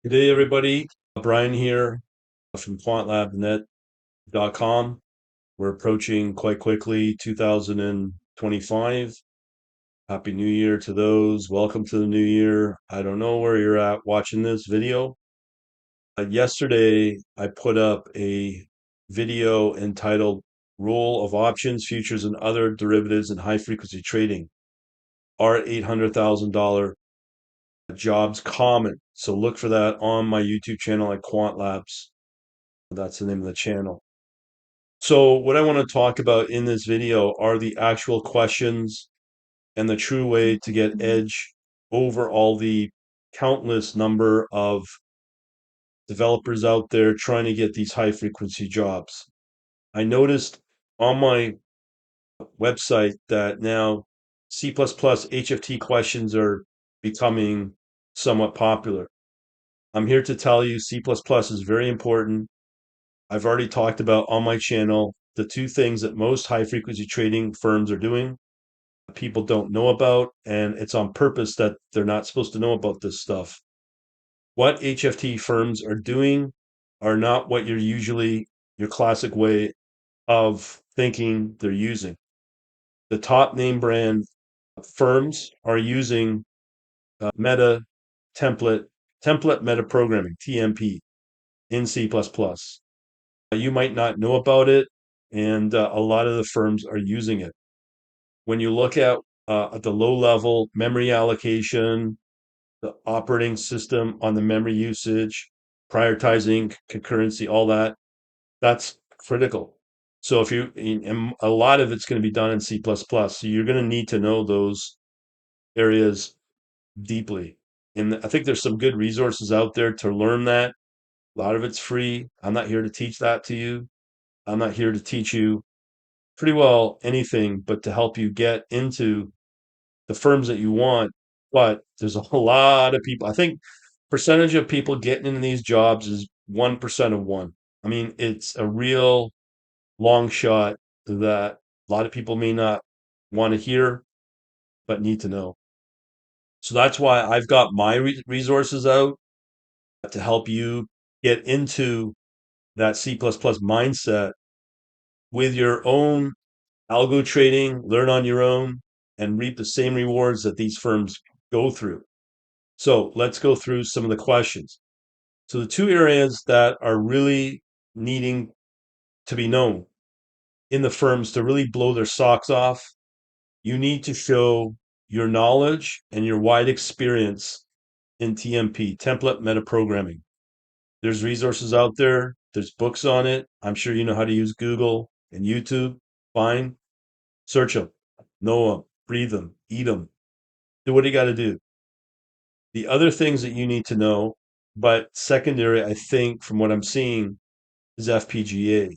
Good day, everybody. Brian here from quantlabnet.com. We're approaching quite quickly 2025. Happy New Year to those. Welcome to the new year. I don't know where you're at watching this video. Yesterday, I put up a video entitled Role of Options, Futures, and Other Derivatives in High Frequency Trading. Are $800,000 jobs common? So look for that on my YouTube channel at Quant Labs. That's the name of the channel. So what I want to talk about in this video are the actual questions and the true way to get edge over all the countless number of developers out there trying to get these high frequency jobs. I noticed on my website that now C++ HFT questions are becoming somewhat popular. I'm here to tell you C++ is very important. I've already talked about on my channel the two things that most high frequency trading firms are doing people don't know about, and it's on purpose that they're not supposed to know about this stuff. What HFT firms are doing are not what you're usually your classic way of thinking they're using. The top name brand firms are using meta template meta programming, TMP, in C++. You might not know about it, and a lot of the firms are using it. When you look at the low level memory allocation, the operating system on the memory usage, prioritizing concurrency, all that, that's critical. So if you, and a lot of it's going to be done in C++, so you're going to need to know those areas deeply. And I think there's some good resources out there to learn that. A lot of it's free. I'm not here to teach that to you. I'm not here to teach you pretty well anything but to help you get into the firms that you want. But there's a lot of people. I think percentage of people getting into these jobs is 1% of one. I mean, it's a real long shot that a lot of people may not want to hear, but need to know. So that's why I've got my resources out to help you get into that C++ mindset with your own algo trading, learn on your own, and reap the same rewards that these firms go through. So let's go through some of the questions. So the two areas that are really needing to be known in the firms to really blow their socks off, you need to show your knowledge and your wide experience in TMP, template metaprogramming. There's resources out there. There's books on it. I'm sure you know how to use Google and YouTube. Fine. Search them, know them, breathe them, eat them. Do what you got to do. The other things that you need to know, but secondary, I think, from what I'm seeing, is FPGA.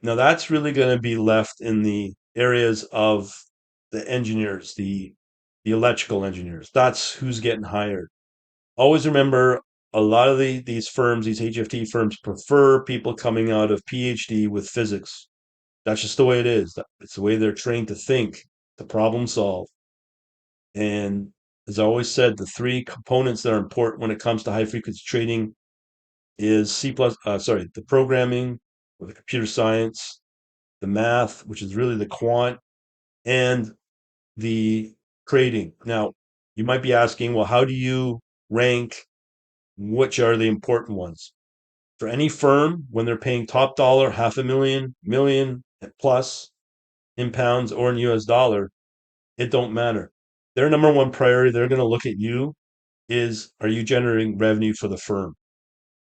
Now, that's really going to be left in the areas of the engineers, the electrical engineers. That's who's getting hired. Always remember, a lot of these firms, these HFT firms, prefer people coming out of PhD with physics. That's just the way it is. It's the way they're trained to think, to problem solve. And as I always said, the three components that are important when it comes to high frequency trading is the programming or the computer science, the math, which is really the quant, and the trading. Now, you might be asking, well, how do you rank which are the important ones? For any firm, when they're paying top dollar, half a million, million plus in pounds or in US dollar, it don't matter. Their number one priority, they're going to look at you is, are you generating revenue for the firm?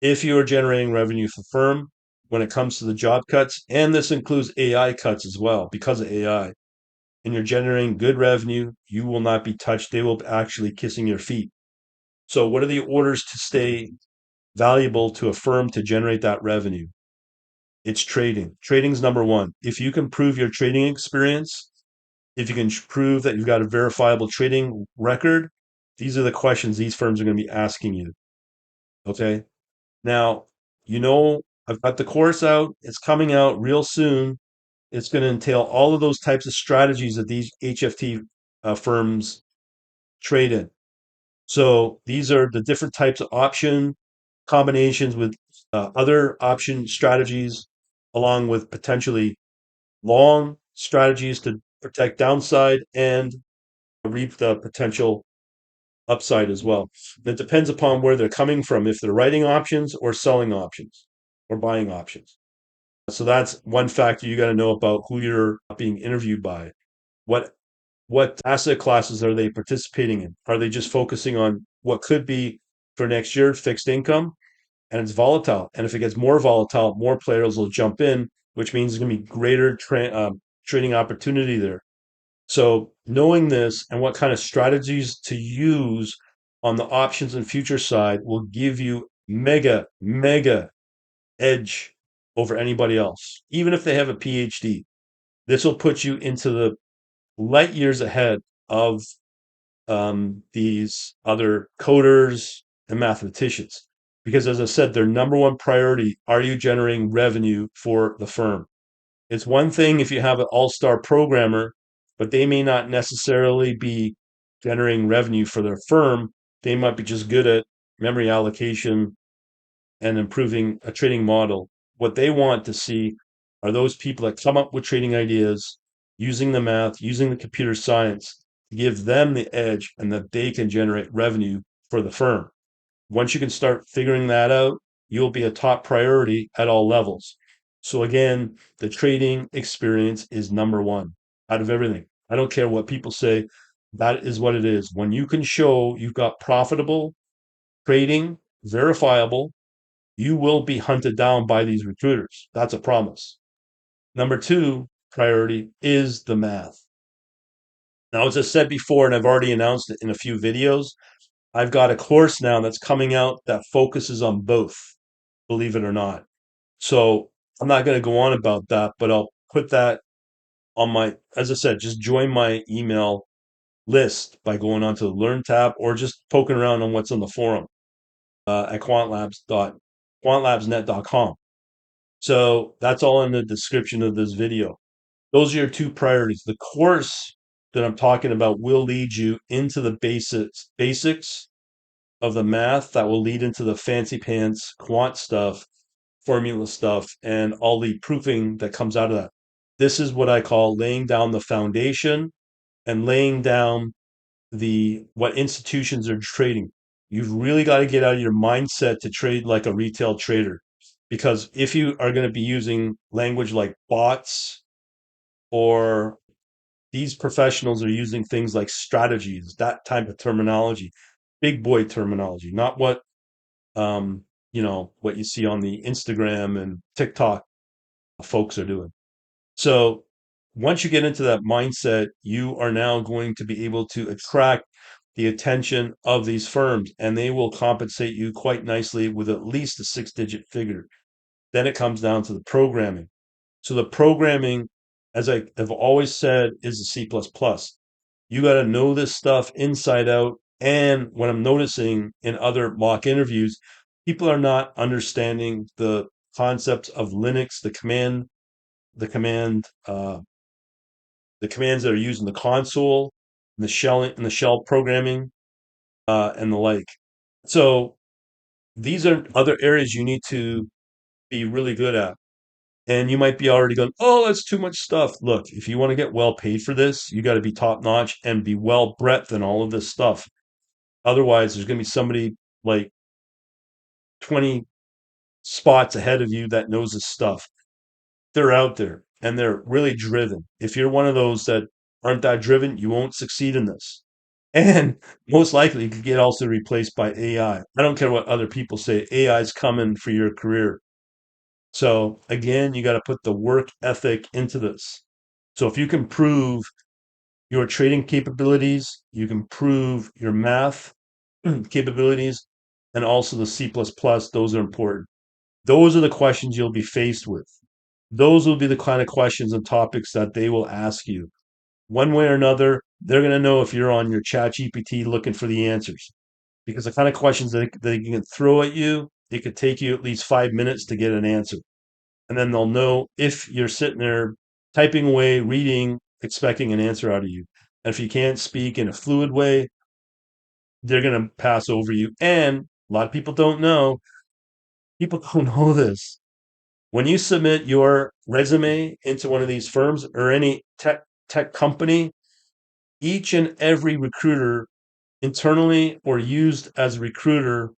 If you are generating revenue for the firm, when it comes to the job cuts, and this includes AI cuts as well, because of AI, and you're generating good revenue, you will not be touched. They will actually kissing your feet. So what are the orders to stay valuable to a firm to generate that revenue? It's trading. Trading's number one. If you can prove your trading experience, if you can prove that you've got a verifiable trading record, these are the questions these firms are going to be asking you. Okay. Now, I've got the course out. It's coming out real soon. It's going to entail all of those types of strategies that these HFT firms trade in. So these are the different types of option combinations with other option strategies, along with potentially long strategies to protect downside and reap the potential upside as well. It depends upon where they're coming from, if they're writing options or selling options or buying options. So that's one factor you got to know about who you're being interviewed by. What what asset classes are they participating in? Are they just focusing on what could be for next year fixed income? And it's volatile. And if it gets more volatile, more players will jump in, which means there's going to be greater trading opportunity there. So knowing this and what kind of strategies to use on the options and future side will give you mega edge over anybody else, even if they have a PhD. This will put you into the light years ahead of these other coders and mathematicians. Because as I said, their number one priority, are you generating revenue for the firm? It's one thing if you have an all-star programmer, but they may not necessarily be generating revenue for their firm. They might be just good at memory allocation and improving a trading model. What they want to see are those people that come up with trading ideas using the math, using the computer science to give them the edge and that they can generate revenue for the firm. Once you can start figuring that out, you'll be a top priority at all levels. So again, the trading experience is number one out of everything. I don't care what people say. That is what it is. When you can show you've got profitable trading, verifiable, you will be hunted down by these recruiters. That's a promise. Number two priority is the math. Now, as I said before, and I've already announced it in a few videos, I've got a course now that's coming out that focuses on both, believe it or not. So I'm not going to go on about that, but I'll put that on my, as I said, just join my email list by going onto the Learn tab or just poking around on what's on the forum at quantlabsnet.com. So that's all in the description of this video. Those are your two priorities. The course that I'm talking about will lead you into the basics of the math that will lead into the fancy pants quant stuff, formula stuff, and all the proofing that comes out of that. This is what I call laying down the foundation and laying down the what institutions are trading. You've really got to get out of your mindset to trade like a retail trader. Because if you are going to be using language like bots or these professionals are using things like strategies, that type of terminology, big boy terminology, not what what you see on the Instagram and TikTok folks are doing. So once you get into that mindset, you are now going to be able to attract the attention of these firms, and they will compensate you quite nicely with at least a six-digit figure. Then it comes down to the programming. So the programming, as I have always said, is the C++. You got to know this stuff inside out. And what I'm noticing in other mock interviews, people are not understanding the concepts of Linux, the command, the commands that are used in the console, and the shell programming, and the like. So these are other areas you need to be really good at. And you might be already going, oh, that's too much stuff. Look, if you want to get well paid for this, you got to be top notch and be well breadth in all of this stuff. Otherwise, there's going to be somebody like 20 spots ahead of you that knows this stuff. They're out there and they're really driven. If you're one of those that aren't that driven, you won't succeed in this. And most likely, you could get also replaced by AI. I don't care what other people say. AI is coming for your career. So again, you got to put the work ethic into this. So if you can prove your trading capabilities, you can prove your math capabilities, and also the C++, those are important. Those are the questions you'll be faced with. Those will be the kind of questions and topics that they will ask you. One way or another, they're going to know if you're on your chat GPT looking for the answers. Because the kind of questions that they can throw at you, it could take you at least 5 minutes to get an answer. And then they'll know if you're sitting there typing away, reading, expecting an answer out of you. And if you can't speak in a fluid way, they're going to pass over you. And a lot of people don't know People don't know this. When you submit your resume into one of these firms or any tech company, each and every recruiter internally or used as a recruiter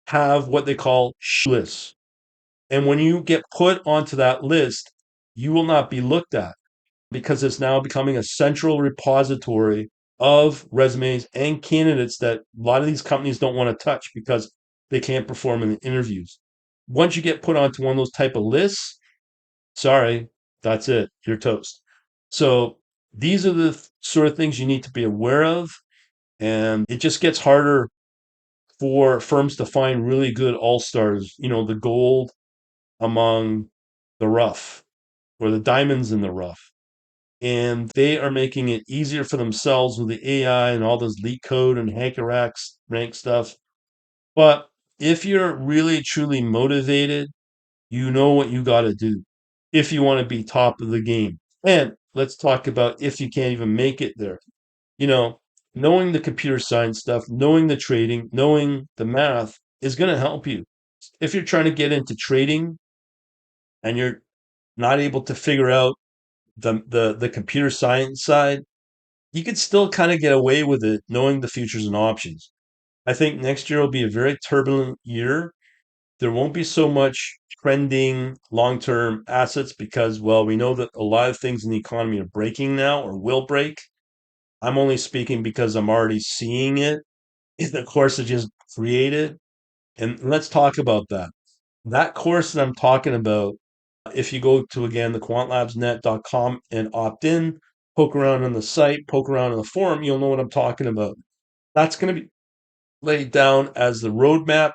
have what they call lists. And when you get put onto that list, you will not be looked at because it's now becoming a central repository of resumes and candidates that a lot of these companies don't want to touch because they can't perform in the interviews. Once you get put onto one of those type of lists, sorry, that's it. You're toast. So these are the sort of things you need to be aware of. And it just gets harder for firms to find really good all stars, the gold among the rough or the diamonds in the rough. And they are making it easier for themselves with the AI and all this leak code and hacker rank stuff. But if you're really truly motivated, you know what you got to do if you want to be top of the game. And let's talk about if you can't even make it there. You know, knowing the computer science stuff, knowing the trading, knowing the math is going to help you. If you're trying to get into trading and you're not able to figure out the computer science side, you could still kind of get away with it knowing the futures and options. I think next year will be a very turbulent year. There won't be so much trending long-term assets because, well, we know that a lot of things in the economy are breaking now or will break. I'm only speaking because I'm already seeing it in the course I just created. And let's talk about that. That course that I'm talking about, if you go to again the quantlabsnet.com and opt in, poke around on the site, poke around on the forum, you'll know what I'm talking about. That's going to be laid down as the roadmap,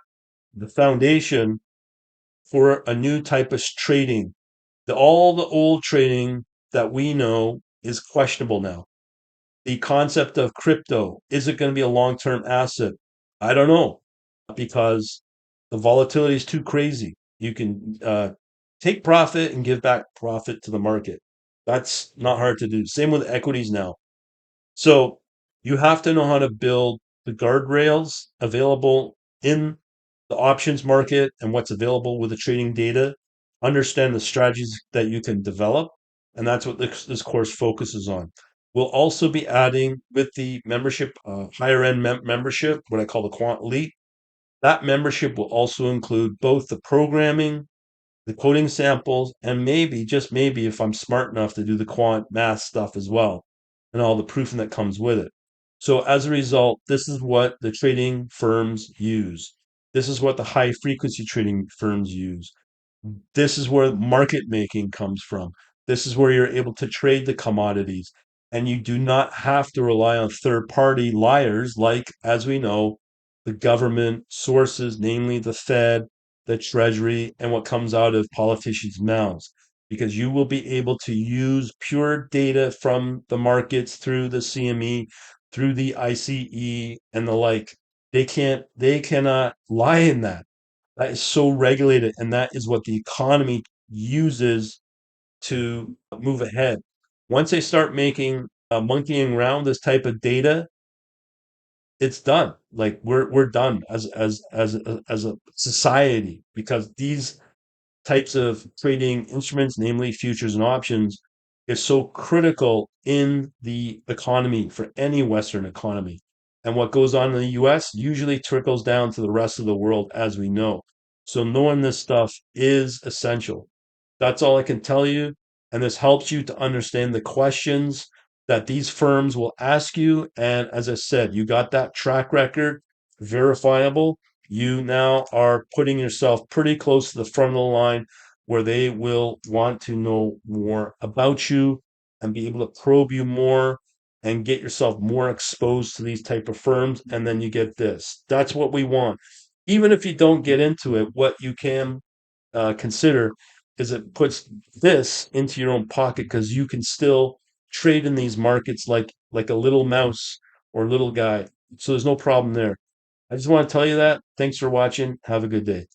the foundation for a new type of trading. All the old trading that we know is questionable now. The concept of crypto, is it going to be a long term asset? I don't know because the volatility is too crazy. You can take profit and give back profit to the market. That's not hard to do. Same with equities now. So you have to know how to build the guardrails available in the options market and what's available with the trading data, understand the strategies that you can develop. And that's what this course focuses on. We'll also be adding with the membership, higher end membership, what I call the Quant Elite. That membership will also include both the programming, the coding samples, and maybe, just maybe, if I'm smart enough to do the quant math stuff as well, and all the proofing that comes with it. So as a result, this is what the trading firms use. This is what the high frequency trading firms use. This is where market making comes from. This is where you're able to trade the commodities. And you do not have to rely on third party liars like, as we know, the government sources, namely the Fed, the Treasury, and what comes out of politicians' mouths. Because you will be able to use pure data from the markets through the CME, through the ICE, and the like. They cannot lie in that. That is so regulated, and that is what the economy uses to move ahead. Once they start making monkeying around this type of data, it's done. Like we're done as a society because these types of trading instruments, namely futures and options, is so critical in the economy for any Western economy. And what goes on in the US usually trickles down to the rest of the world, as we know. So knowing this stuff is essential. That's all I can tell you. And this helps you to understand the questions that these firms will ask you. And as I said, you got that track record, verifiable. You now are putting yourself pretty close to the front of the line where they will want to know more about you and be able to probe you more and get yourself more exposed to these type of firms. And then you get this. That's what we want. Even if you don't get into it, what you can consider is it puts this into your own pocket because you can still trade in these markets like a little mouse or little guy. So there's no problem there. I just want to tell you that. Thanks for watching. Have a good day.